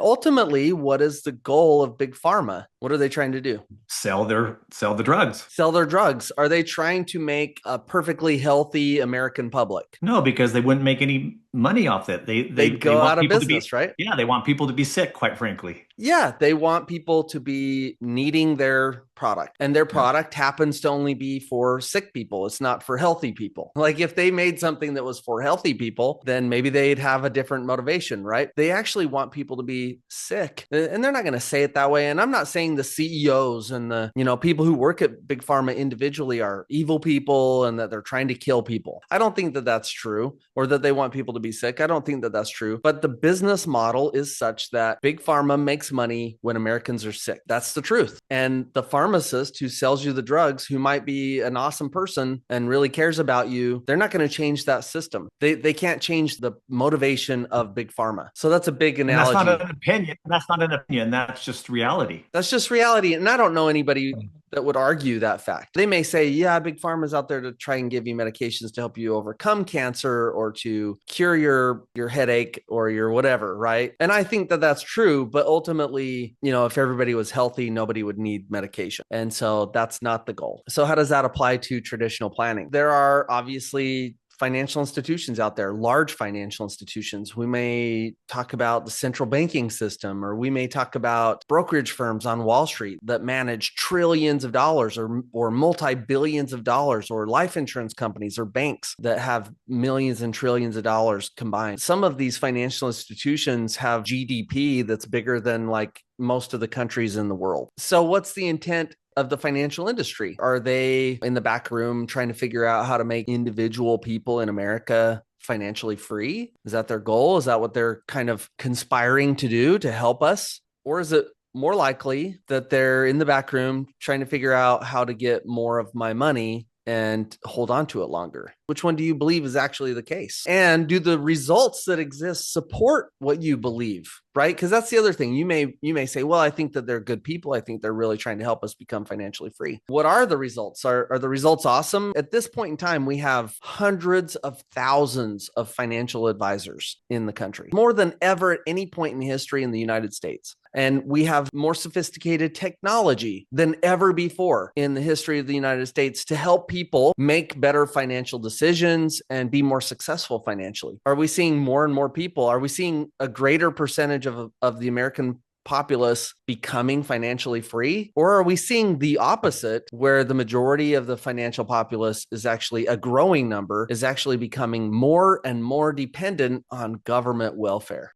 Ultimately, what is the goal of Big Pharma? What are they trying to do? Sell the drugs. Sell their drugs. Are they trying to make a perfectly healthy American public? No, because they wouldn't make any money off it. They'd They go out want of people to be, business, right? yeah, they want people to be sick, quite frankly. Yeah, they want people to be needing their product, and their Yeah. product happens to only be for sick people. It's not for healthy people. Like if they made something that was for healthy people, then maybe they'd have a different motivation, right? They actually want people to be sick, and they're not going to say it that way. And I'm not saying the CEOs and the, people who work at Big Pharma individually are evil people and that they're trying to kill people. I don't think that that's true, or that they want people to be sick. I don't think that that's true. But the business model is such that Big Pharma makes money when Americans are sick. That's the truth. And the pharmacist who sells you the drugs, who might be an awesome person and really cares about you, they're not going to change that system. They can't change the motivation of Big Pharma. So that's a big And that's not analogy. an opinion. That's not an opinion. That's just reality. That's just reality. And I don't know anybody that would argue that fact. They may say, yeah, Big Pharma's out there to try and give you medications to help you overcome cancer or to cure your headache or your whatever, right? And I think that that's true, but ultimately, if everybody was healthy, nobody would need medication. And so that's not the goal. So how does that apply to traditional planning? There are obviously financial institutions out there, large financial institutions. We may talk about the central banking system, or we may talk about brokerage firms on Wall Street that manage trillions of dollars or multi-billions of dollars, or life insurance companies or banks that have millions and trillions of dollars combined. Some of these financial institutions have GDP that's bigger than like most of the countries in the world. So what's the intent of the financial industry? Are they in the back room trying to figure out how to make individual people in America financially free? Is that their goal? Is that what they're kind of conspiring to do to help us? Or is it more likely that they're in the back room trying to figure out how to get more of my money and hold on to it longer? Which one do you believe is actually the case? And do the results that exist support what you believe? Right? Because that's the other thing. You may say, well, I think that they're good people. I think they're really trying to help us become financially free. What are the results? Are the results awesome? At this point in time, we have hundreds of thousands of financial advisors in the country, more than ever at any point in history in the United States. And we have more sophisticated technology than ever before in the history of the United States to help people make better financial decisions and be more successful financially. Are we seeing more and more people? Are we seeing a greater percentage of the American populace becoming financially free? Or are we seeing the opposite, where the majority of the financial populace is actually a growing number, is actually becoming more and more dependent on government welfare?